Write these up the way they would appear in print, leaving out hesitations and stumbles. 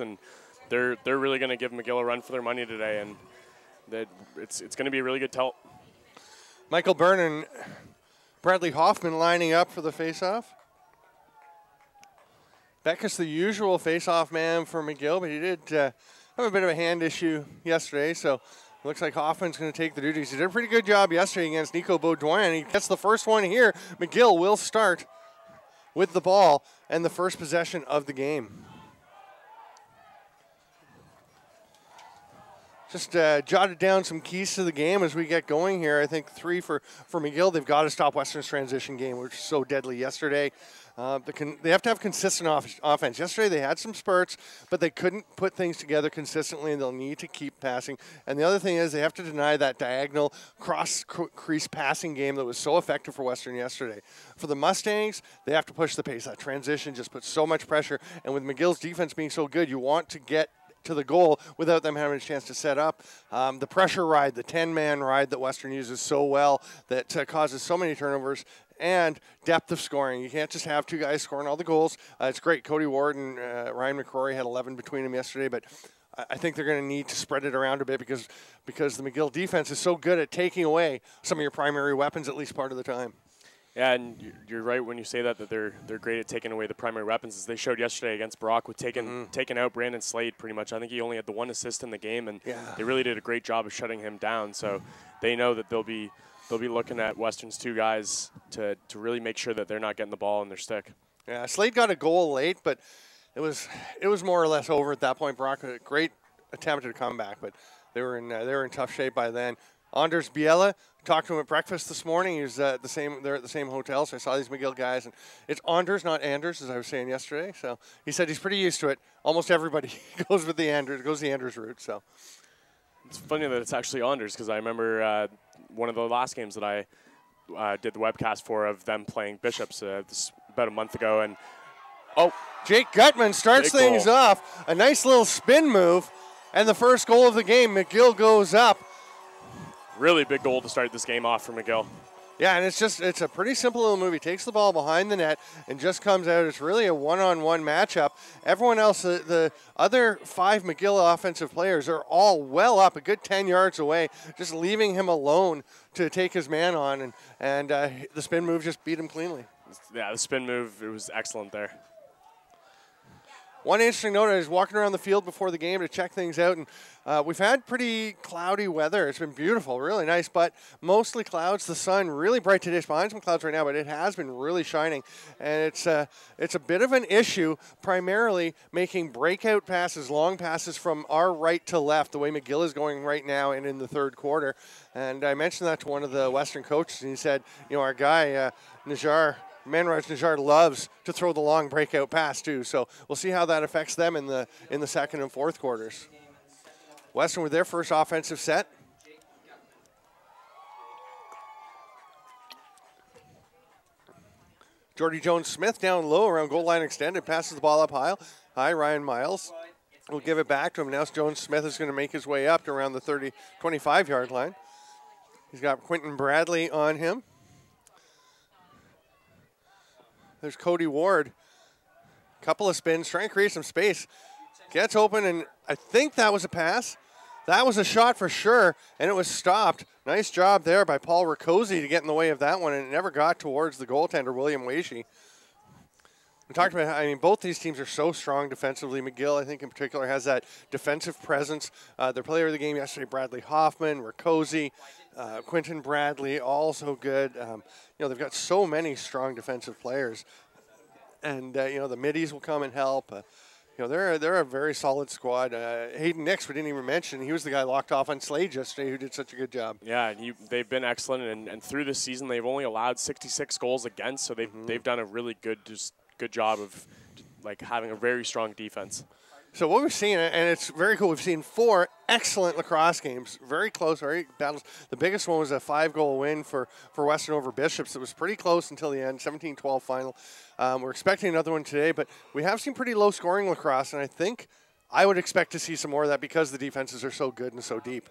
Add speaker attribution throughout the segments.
Speaker 1: and they're really going to give McGill a run for their money today, and it's going to be a really good tell.
Speaker 2: Michael Byrne and Bradley Hoffman lining up for the faceoff. Beckett's the usual faceoff man for McGill, but he did have a bit of a hand issue yesterday, so looks like Hoffman's going to take the duties. He did a pretty good job yesterday against Nico Beaudoin. He gets the first one here. McGill will start with the ball and the first possession of the game. Just jotted down some keys to the game as we get going here. I think 3 for McGill. They've got to stop Western's transition game, which was so deadly yesterday. They have to have consistent offense. Yesterday they had some spurts, but they couldn't put things together consistently, and they'll need to keep passing. And the other thing is they have to deny that diagonal cross-crease passing game that was so effective for Western yesterday. For the Mustangs, they have to push the pace. That transition just puts so much pressure, and with McGill's defense being so good, you want to get to the goal without them having a chance to set up. The pressure ride, the 10-man ride that Western uses so well that causes so many turnovers, and depth of scoring. You can't just have 2 guys scoring all the goals. It's great. Cody Ward and Ryan McCrory had 11 between them yesterday, but I think they're going to need to spread it around a bit because the McGill defense is so good at taking away some of your primary weapons at least part of the time.
Speaker 1: Yeah, and you're right when you say that they're great at taking away the primary weapons, as they showed yesterday against Brock with taking out Brandon Slade pretty much. I think he only had the 1 assist in the game, and they really did a great job of shutting him down. So they know that they'll be looking at Western's 2 guys to really make sure that they're not getting the ball in their stick.
Speaker 2: Yeah, Slade got a goal late, but it was more or less over at that point. Brock had a great attempt at a comeback, but they were in tough shape by then. Anders Biela, talked to him at breakfast this morning. He was they're at the same hotel, so I saw these McGill guys. And it's Anders, not Anders, as I was saying yesterday. So he said he's pretty used to it. Almost everybody goes the Anders route. So
Speaker 1: it's funny that it's actually Anders, because I remember one of the last games that I did the webcast for of them playing Bishops about a month ago. And
Speaker 2: Jake Gutman starts things off. A nice little spin move. And the first goal of the game, McGill goes up.
Speaker 1: Really big goal to start this game off for McGill.
Speaker 2: Yeah, and it's a pretty simple little move. He takes the ball behind the net and just comes out. It's really a one-on-one matchup. Everyone else, the other 5 McGill offensive players are all well up, a good 10 yards away, just leaving him alone to take his man on, and the spin move just beat him cleanly.
Speaker 1: Yeah, the spin move, it was excellent there.
Speaker 2: One interesting note, I was walking around the field before the game to check things out, and we've had pretty cloudy weather. It's been beautiful, really nice, but mostly clouds. The sun really bright today. It's behind some clouds right now, but it has been really shining, and it's a bit of an issue, primarily making breakout passes, long passes from our right to left, the way McGill is going right now and in the third quarter. And I mentioned that to one of the Western coaches, and he said, our guy, Manraj Najjar loves to throw the long breakout pass too, so we'll see how that affects them in the second and fourth quarters. Western with their first offensive set. Jordy Jones-Smith down low around goal line extended, passes the ball up high. Ryan Miles will give it back to him. Now Jones-Smith is going to make his way up to around the 25-yard line. He's got Quentin Bradley on him. There's Cody Ward. Couple of spins, trying to create some space. Gets open, and I think that was a pass. That was a shot for sure, and it was stopped. Nice job there by Paul Riccozzi to get in the way of that one, and it never got towards the goaltender, William Weishi. We talked about, both these teams are so strong defensively. McGill, I think in particular, has that defensive presence. Their player of the game yesterday, Bradley Hoffman, Riccozzi, Quentin Bradley, also good. They've got so many strong defensive players. And, the middies will come and help. They're a very solid squad. Hayden Nix, we didn't even mention. He was the guy locked off on Slade yesterday who did such a good job.
Speaker 1: Yeah, they've been excellent. And through this season, they've only allowed 66 goals against. So they've done a really good job of having a very strong defense.
Speaker 2: So what we've seen, and it's very cool, we've seen 4 excellent lacrosse games, very close, very battles. The biggest one was a 5-goal win for Western over Bishops. It was pretty close until the end, 17-12 final. We're expecting another one today, but we have seen pretty low-scoring lacrosse, and I think I would expect to see some more of that because the defenses are so good and so deep.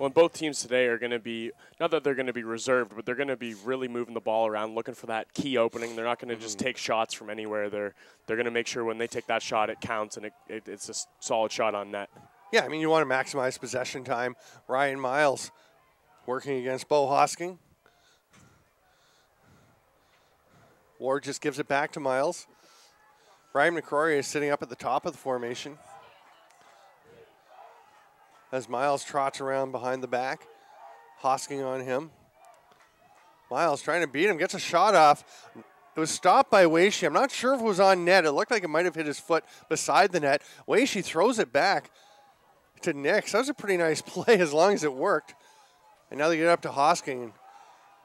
Speaker 1: Well, both teams today are going to be, not that they're going to be reserved, but they're going to be really moving the ball around, looking for that key opening. They're not going to just take shots from anywhere. They're going to make sure when they take that shot, it counts, and it's a solid shot on net.
Speaker 2: Yeah, I mean, you want to maximize possession time. Ryan Miles working against Bo Hosking. Ward just gives it back to Miles. Ryan McCrory is sitting up at the top of the formation as Miles trots around behind the back. Hosking on him. Miles trying to beat him, gets a shot off. It was stopped by Weishi. I'm not sure if it was on net. It looked like it might have hit his foot beside the net. Weishi throws it back to Nix. That was a pretty nice play as long as it worked. And now they get up to Hosking.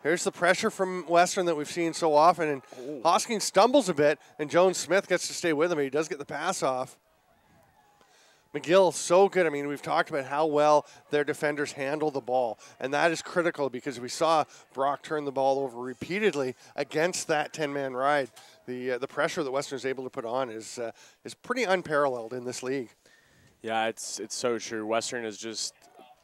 Speaker 2: Here's the pressure from Western that we've seen so often. And Hosking stumbles a bit, and Jones Smith gets to stay with him. He does get the pass off. McGill, so good. I mean, we've talked about how well their defenders handle the ball, and that is critical because we saw Brock turn the ball over repeatedly against that 10-man ride. The pressure that Western is able to put on is pretty unparalleled in this league.
Speaker 1: Yeah, it's so true. Western is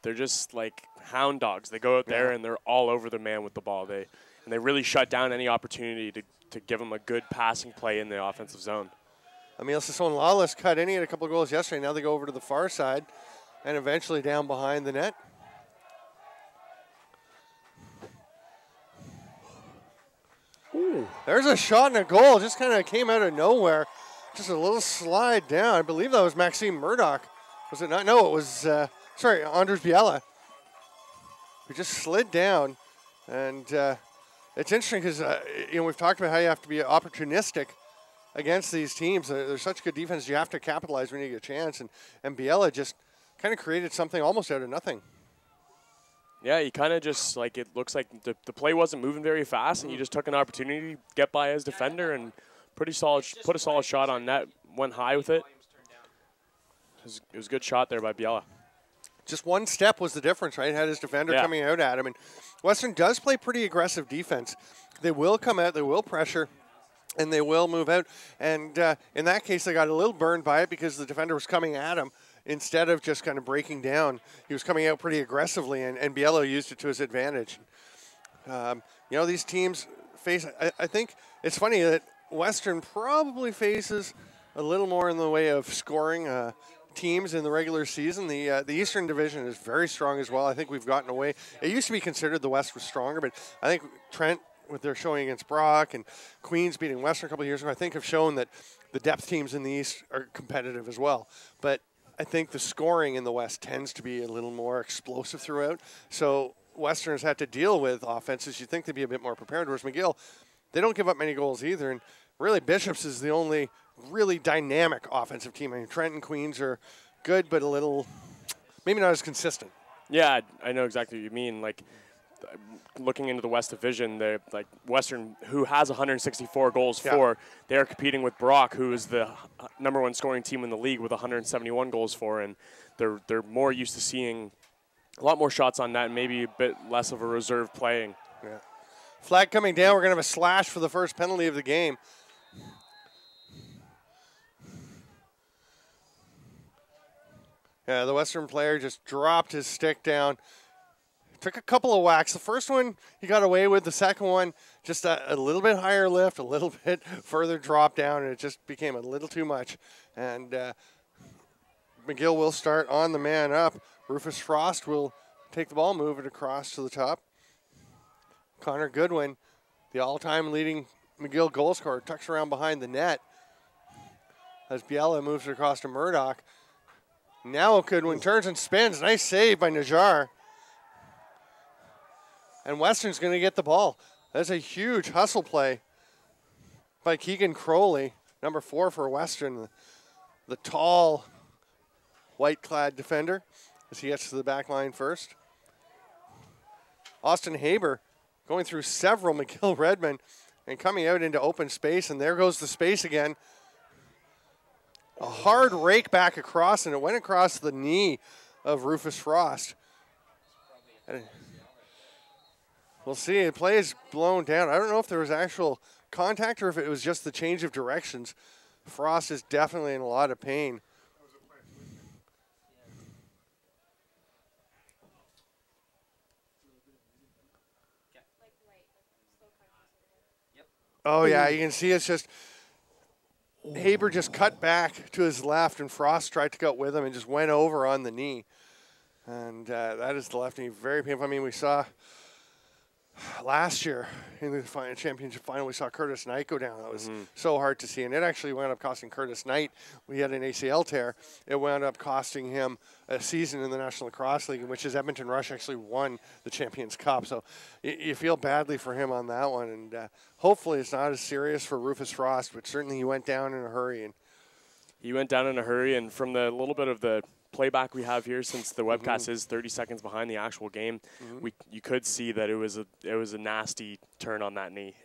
Speaker 1: they're just like hound dogs. They go out there and they're all over the man with the ball. They really shut down any opportunity to give them a good passing play in the offensive zone.
Speaker 2: Emil Sasson Lawless cut in. He had a couple of goals yesterday. Now they go over to the far side and eventually down behind the net. Ooh. There's a shot and a goal. Just kind of came out of nowhere. Just a little slide down. I believe that was Maxime Murdoch. Was it not? No, it was, Anders Biela. We just slid down. And it's interesting because, we've talked about how you have to be opportunistic against these teams. They're such good defense. You have to capitalize when you get a chance. And Biela just kind of created something almost out of nothing.
Speaker 1: Yeah, he kind of just, like, it looks like the play wasn't moving very fast, and he just took an opportunity to get by his defender and put a solid shot on net, went high with it. It was a good shot there by Biela.
Speaker 2: Just one step was the difference, right? Had his defender coming out at him. And Western does play pretty aggressive defense. They will come out, they will pressure, and they will move out. And in that case, they got a little burned by it because the defender was coming at him instead of just kind of breaking down. He was coming out pretty aggressively, and Bielo used it to his advantage. These teams face, I think it's funny that Western probably faces a little more in the way of scoring teams in the regular season. The Eastern Division is very strong as well. I think we've gotten away. It used to be considered the West was stronger, but I think Trent, with their showing against Brock and Queens beating Western a couple of years ago, I think have shown that the depth teams in the East are competitive as well. But I think the scoring in the West tends to be a little more explosive throughout. So Western has had to deal with offenses. You'd think they'd be a bit more prepared, whereas McGill, they don't give up many goals either. And really, Bishops is the only really dynamic offensive team. I mean, Trent and Queens are good, but a little, maybe not as consistent.
Speaker 1: Yeah, I know exactly what you mean. Like, looking into the West Division, they're like Western, who has 164 goals for, they're competing with Brock, who is the number one scoring team in the league with 171 goals for, and they're more used to seeing a lot more shots on net and maybe a bit less of a reserve playing.
Speaker 2: Yeah. Flag coming down. We're going to have a slash for the first penalty of the game. Yeah, the Western player just dropped his stick down. Took a couple of whacks. The first one he got away with. The second one, just a little bit higher lift, a little bit further drop down, and it just became a little too much. And McGill will start on the man up. Rufus Frost will take the ball, move it across to the top. Connor Goodwin, the all-time leading McGill goal scorer, tucks around behind the net as Biela moves it across to Murdoch. Now Goodwin turns and spins. Nice save by Najjar. And Western's going to get the ball. That's a huge hustle play by Keegan Crowley, number 4 for Western, the tall, white-clad defender, as he gets to the back line first. Austin Haber going through several McGill Redmen and coming out into open space, and there goes the space again. A hard rake back across, and it went across the knee of Rufus Frost. We'll see. The play is blown down. I don't know if there was actual contact or if it was just the change of directions. Frost is definitely in a lot of pain. Oh, yeah, you can see it's just Haber just cut back to his left, and Frost tried to go with him and just went over on the knee. And that is the left knee. Very painful. I mean, we saw last year in the championship final, we saw Curtis Knight go down. That was so hard to see. And it actually wound up costing Curtis Knight. We had an ACL tear. It wound up costing him a season in the National Lacrosse League, in which his Edmonton Rush actually won the Champions Cup. So you feel badly for him on that one. And hopefully it's not as serious for Rufus Frost, but certainly he went down in a hurry. And from the little bit of the playback we have here, since the webcast is 30 seconds behind the actual game, you could see that it was a nasty turn on that knee.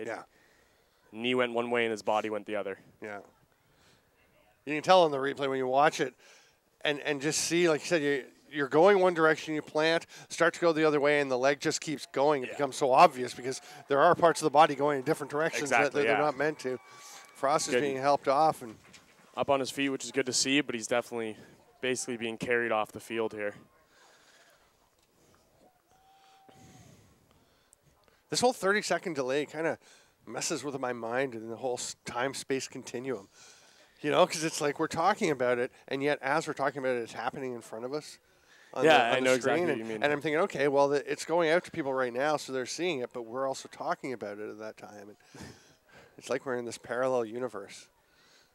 Speaker 2: Knee went one way and his body went the other. Yeah. You can tell on the replay when you watch it and just see, like you said, you're going one direction, you plant, start to go the other way, and the leg just keeps going. It becomes so obvious because there are parts of the body going in different directions that they're not meant to. Frost is being helped off and up on his feet, which is good to see, but he's definitely basically being carried off the field here. This whole 30-second delay kind of messes with my mind and the whole time-space continuum. You know, because it's like we're talking about it, and yet as we're talking about it, it's happening in front of us. I know exactly what you mean. And I'm thinking, okay, well, it's going out to people right now, so they're seeing it, but we're also talking about it at that time. And it's like we're in this parallel universe.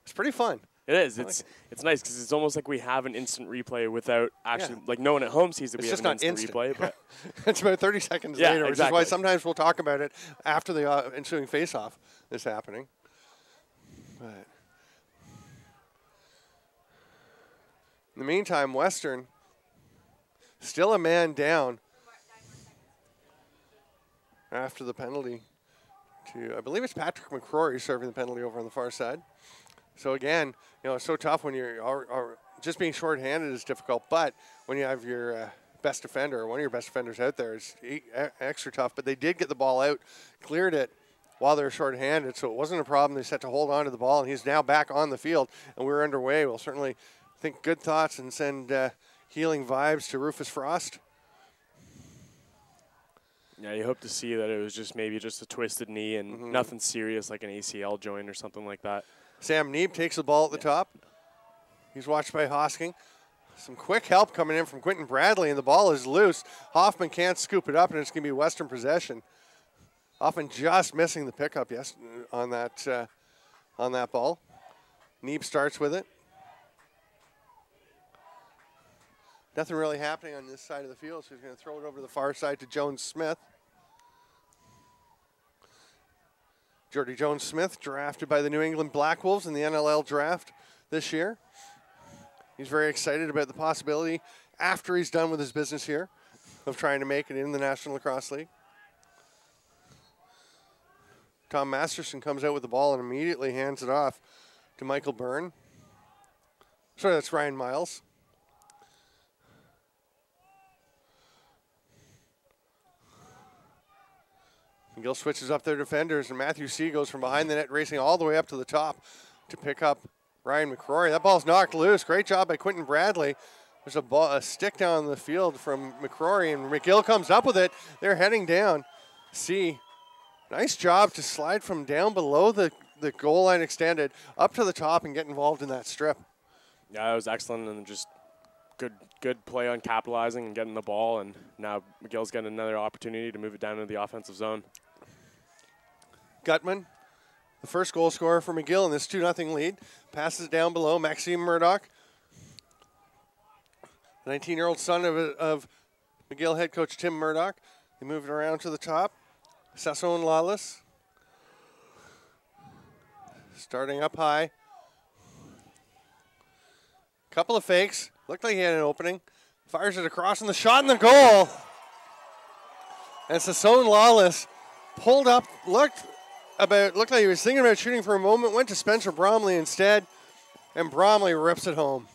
Speaker 2: It's pretty fun. It is. It's nice because it's almost like we have an instant replay without actually, like no one at home sees that we have an instant replay. But it's about 30 seconds later, which is why sometimes we'll talk about it after the ensuing face-off is happening. But in the meantime, Western still a man down after the penalty to, I believe it's Patrick McCrory serving the penalty over on the far side. So again, you know, it's so tough when you're just being shorthanded is difficult, but when you have your best defender or one of your best defenders out there, it's extra tough. But they did get the ball out, cleared it while they were shorthanded, so it wasn't a problem. They just had to hold on to the ball, and he's now back on the field, and we're underway. We'll certainly think good thoughts and send healing vibes to Rufus Frost. Yeah, you hope to see that it was just maybe just a twisted knee and nothing serious like an ACL joint or something like that. Sam Neeb takes the ball at the top. He's watched by Hosking. Some quick help coming in from Quentin Bradley, and the ball is loose. Hoffman can't scoop it up, and it's going to be Western possession. Hoffman just missing the pickup on that ball. Neeb starts with it. Nothing really happening on this side of the field, so he's going to throw it over to the far side to Jones-Smith. Jordy Jones-Smith, drafted by the New England Black Wolves in the NLL draft this year. He's very excited about the possibility, after he's done with his business here, of trying to make it in the National Lacrosse League. Tom Masterson comes out with the ball and immediately hands it off to Michael Byrne. Sorry, that's Ryan Miles. McGill switches up their defenders, and Matthew C. goes from behind the net, racing all the way up to the top to pick up Ryan McCrory. That ball's knocked loose. Great job by Quentin Bradley. There's a stick down the field from McCrory, and McGill comes up with it. They're heading down. C. Nice job to slide from down below the goal line extended up to the top and get involved in that strip. Yeah, it was excellent, and just good play on capitalizing and getting the ball, and now McGill's getting another opportunity to move it down into the offensive zone. Gutman, the first goal scorer for McGill in this 2-0 lead, passes it down below. Maxime Murdoch, 19-year-old son of McGill head coach Tim Murdoch. They move it around to the top. Sasson Lawless, starting up high. Couple of fakes. Looked like he had an opening. Fires it across, and the shot in the goal. And Sasson Lawless pulled up, looked like he was thinking about shooting for a moment, went to Spencer Bromley instead, and Bromley rips it home.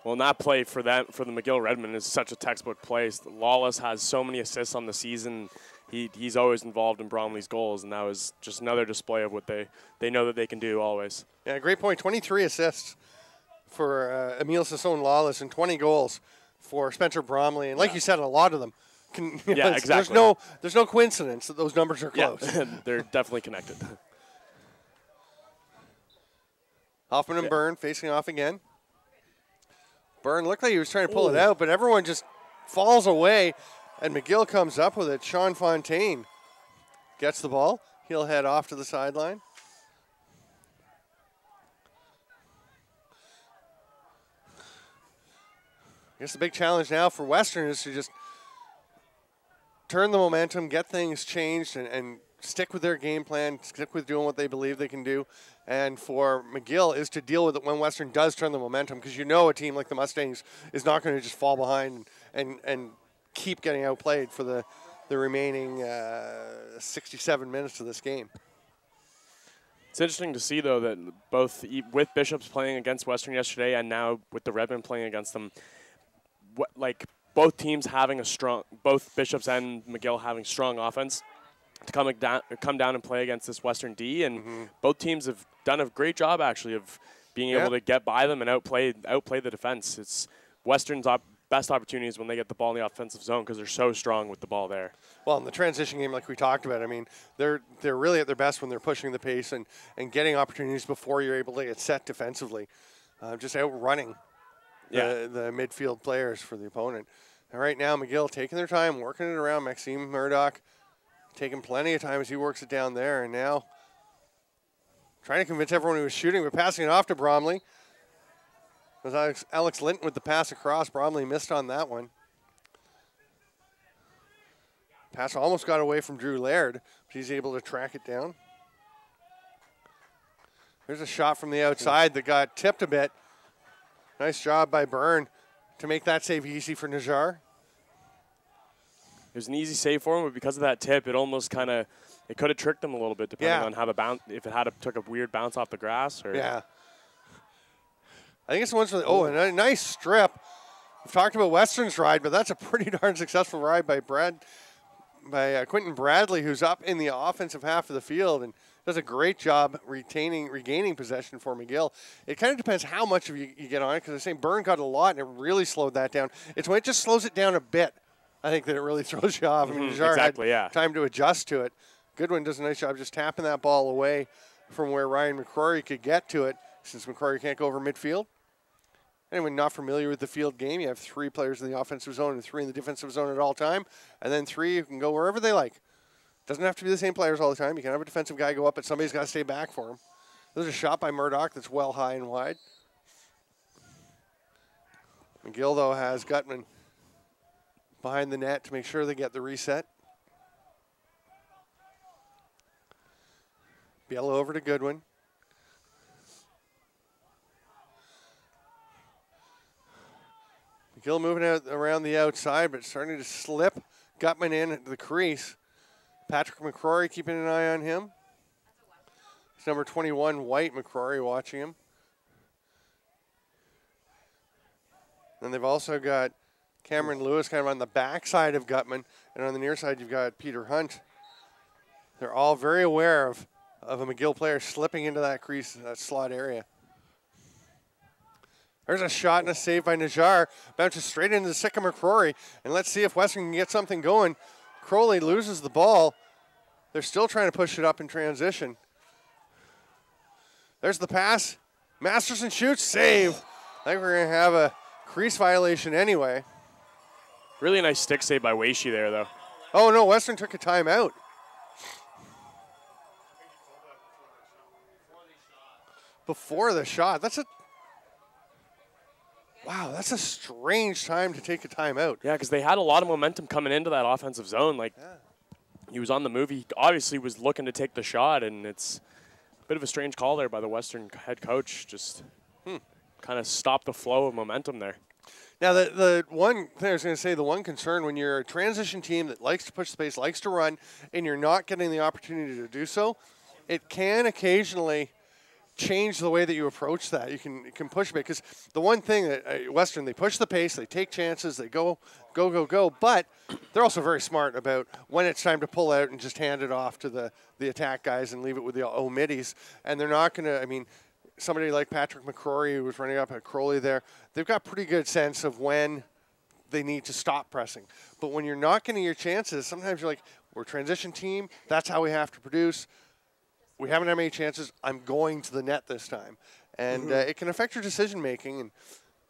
Speaker 2: Well, and that play for the McGill Redmen is such a textbook play. Lawless has so many assists on the season. He's always involved in Bromley's goals, and that was just another display of what they know that they can do always. Yeah, great point. 23 assists for Emile Sasson Lawless and 20 goals for Spencer Bromley. And like you said, a lot of them. Exactly. There's no coincidence that those numbers are close. Yeah, they're definitely connected. Hoffman and Byrne facing off again. Byrne looked like he was trying to pull it out, but everyone just falls away, and McGill comes up with it. Sean Fontaine gets the ball. He'll head off to the sideline. I guess the big challenge now for Western is to just turn the momentum, get things changed, and stick with their game plan, stick with doing what they believe they can do. And for McGill is to deal with it when Western does turn the momentum, because you know a team like the Mustangs is not going to just fall behind and keep getting outplayed for the remaining 67 minutes of this game.
Speaker 1: It's interesting to see, though, that both with Bishops playing against Western yesterday and now with the Redmen playing against them, both teams having both Bishops and McGill having strong offense to come down and play against this Western D, and both teams have done a great job actually of being able to get by them and outplay the defense. It's Western's best opportunities when they get the ball in the offensive zone because they're so strong with the ball there. Well,
Speaker 2: in the transition game, like we talked about, I mean, they're really at their best when they're pushing the pace and getting opportunities before you're able to get set defensively, just outrunning the midfield players for the opponent. And right now, McGill taking their time, working it around. Maxime Murdoch taking plenty of time as he works it down there, and now trying to convince everyone who was shooting, but passing it off to Bromley. It was Alex Linton with the pass across. Bromley missed on that one. Pass almost got away from Drew Laird, but he's able to track it down. There's a shot from the outside that got tipped a bit. Nice job by Byrne to make that save easy for Najjar.
Speaker 1: It was an easy save for him, but because of that tip, it almost kind of could have tricked him a little bit, depending on how the bounce, if it took a weird bounce off the grass. Or
Speaker 2: I think it's the ones for a nice strip. We've talked about Western's ride, but that's a pretty darn successful ride by Quentin Bradley, who's up in the offensive half of the field and does a great job regaining possession for McGill. It kind of depends how much of you get on it, because I'm saying Byrne got a lot, and it really slowed that down. It's when it just slows it down a bit, I think, that it really throws you off. I mean, Najjar had time to adjust to it. Goodwin does a nice job just tapping that ball away from where Ryan McCrory could get to it, since McCrory can't go over midfield. Anyone not familiar with the field game, you have 3 players in the offensive zone and 3 in the defensive zone at all time, and then 3 who can go wherever they like. Doesn't have to be the same players all the time. You can have a defensive guy go up, but somebody's got to stay back for him. There's a shot by Murdoch that's well high and wide. McGill, though, has Gutman behind the net to make sure they get the reset. Biello over to Goodwin. McGill moving out around the outside, but starting to slip Gutman in at the crease. Patrick McCrory keeping an eye on him. It's number 21, White McCrory, watching him. And they've also got Cameron Lewis kind of on the backside of Gutman, and on the near side you've got Peter Hunt. They're all very aware of a McGill player slipping into that crease, that slot area. There's a shot and a save by Najjar. Bounces straight into the stick of McCrory, and let's see if Western can get something going. Crowley loses the ball. They're still trying to push it up in transition. There's the pass. Masterson shoots, save. I think we're going to have a crease violation anyway.
Speaker 1: Really nice stick save by Weishi there, though.
Speaker 2: Oh, no, Western took a timeout. Before the shot. That's a strange time to take a timeout.
Speaker 1: Yeah, because they had a lot of momentum coming into that offensive zone. He was on the move. He obviously was looking to take the shot, and it's a bit of a strange call there by the Western head coach. Just kind of stopped the flow of momentum there.
Speaker 2: Now, the one thing I was going to say, the one concern when you're a transition team that likes to push space, likes to run, and you're not getting the opportunity to do so, it can occasionally change the way that you approach that. You can push it, because the one thing that Western, they push the pace, they take chances, they go, but they're also very smart about when it's time to pull out and just hand it off to the attack guys and leave it with the middies. And they're not going to, somebody like Patrick McCrory, who was running up at Crowley there, they've got pretty good sense of when they need to stop pressing. But when you're not getting your chances, sometimes you're like, we're a transition team, that's how we have to produce. We haven't had many chances. I'm going to the net this time. and it can affect your decision making. And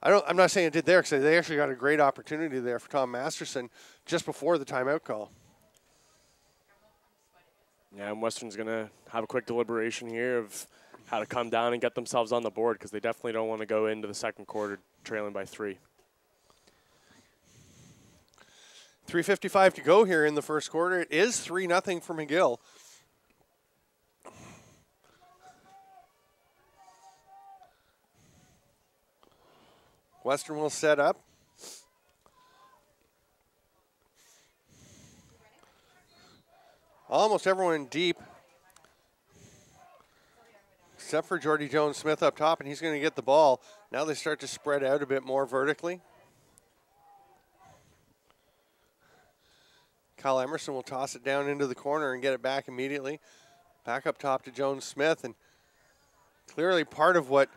Speaker 2: I'm not saying it did there, because they actually got a great opportunity there for Tom Masterson just before the timeout call.
Speaker 1: Yeah, and Western's going to have a quick deliberation here of how to come down and get themselves on the board, because they definitely don't want to go into the second quarter trailing by 3.
Speaker 2: 3:55 to go here in the first quarter. It is 3-0 for McGill. Western will set up. Almost everyone deep, except for Jordy Jones-Smith up top, and he's going to get the ball. Now they start to spread out a bit more vertically. Kyle Emerson will toss it down into the corner and get it back immediately. Back up top to Jones-Smith, and clearly part of what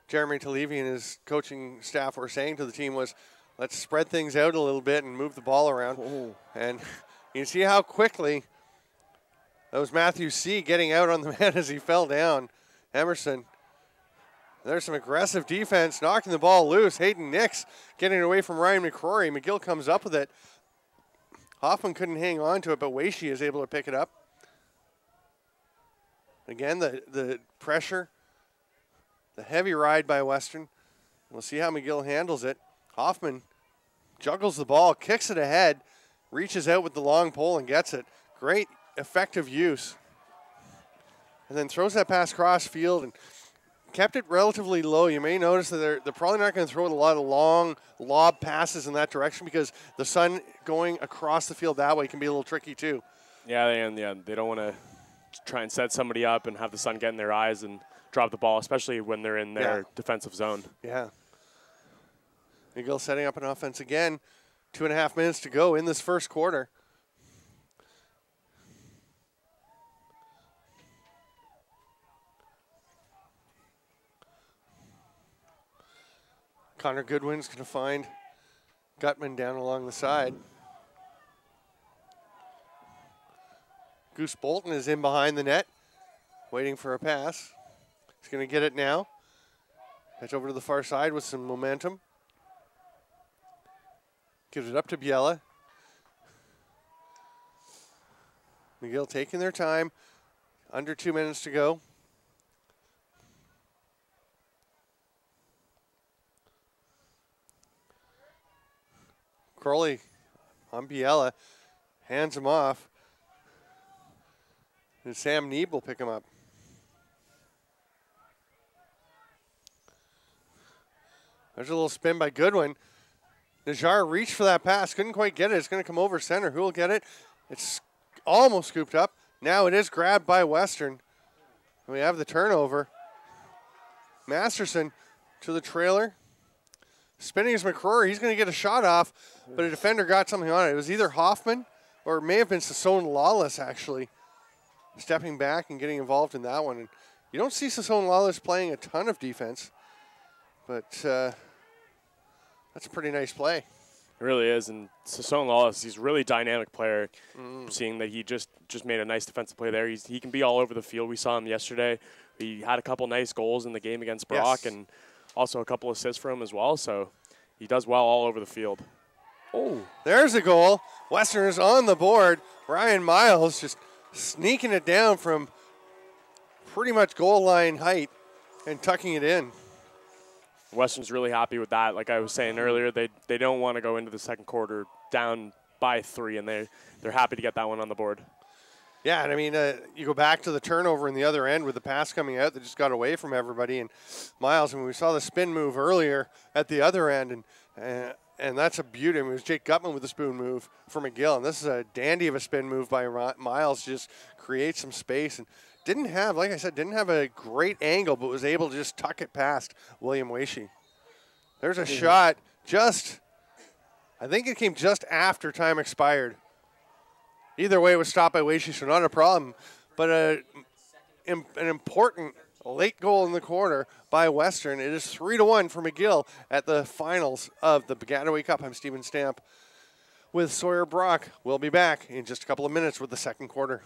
Speaker 2: Jeremy Talevi and his coaching staff were saying to the team was, let's spread things out a little bit and move the ball around.
Speaker 1: Oh.
Speaker 2: And you see how quickly that was Matthew C. getting out on the man as he fell down. Emerson. There's some aggressive defense, knocking the ball loose. Hayden Nix getting away from Ryan McCrory. McGill comes up with it. Hoffman couldn't hang on to it, but Weishi is able to pick it up. Again, the pressure, the heavy ride by Western. We'll see how McGill handles it. Hoffman juggles the ball, kicks it ahead, reaches out with the long pole and gets it. Great, effective use. And then throws that pass cross field and kept it relatively low. You may notice that they're probably not going to throw a lot of long lob passes in that direction, because the sun going across the field that way can be a little tricky too.
Speaker 1: Yeah, they don't want to try and set somebody up and have the sun get in their eyes and drop the ball, especially when they're in their defensive zone. Yeah.
Speaker 2: McGill setting up an offense again. 2.5 minutes to go in this first quarter. Connor Goodwin's going to find Gutman down along the side. Goose Bolton is in behind the net, waiting for a pass. He's going to get it now. Heads over to the far side with some momentum. Gives it up to Biella. McGill taking their time. Under 2 minutes to go. Crowley on Biella. Hands him off. And Sam Neeb will pick him up. There's a little spin by Goodwin. Najjar reached for that pass, couldn't quite get it. It's going to come over center. Who will get it? It's almost scooped up. Now it is grabbed by Western. We have the turnover. Masterson to the trailer. Spinning is McCrory. He's going to get a shot off, but a defender got something on it. It was either Hoffman or it may have been Sassone Lawless, actually, stepping back and getting involved in that one. And you don't see Sassone Lawless playing a ton of defense, but that's a pretty nice play.
Speaker 1: It really is, and Sassone Lawless, he's a really dynamic player. Seeing that he just made a nice defensive play there. He can be all over the field. We saw him yesterday. He had a couple nice goals in the game against Brock, and also a couple assists for him as well. So he does well all over the field.
Speaker 2: Oh, there's a goal. Western is on the board. Ryan Miles just sneaking it down from pretty much goal line height and tucking it in.
Speaker 1: Western's really happy with that. Like I was saying earlier, they don't want to go into the second quarter down by 3, and they're happy to get that one on the board.
Speaker 2: Yeah, and I mean, you go back to the turnover in the other end with the pass coming out that just got away from everybody. And Miles, and we saw the spin move earlier at the other end, and that's a beauty. I mean, it was Jake Gutman with the spoon move for McGill, and this is a dandy of a spin move by Miles. Just creates some space and didn't have, like I said, didn't have a great angle, but was able to just tuck it past William Weishi. There's a shot I think it came just after time expired. Either way, it was stopped by Weishi, so not a problem. But an important late goal in the quarter by Western. It is 3-1 for McGill at the finals of the Baggataway Cup. I'm Stephen Stamp with Sawyer Brock. We'll be back in just a couple of minutes with the second quarter.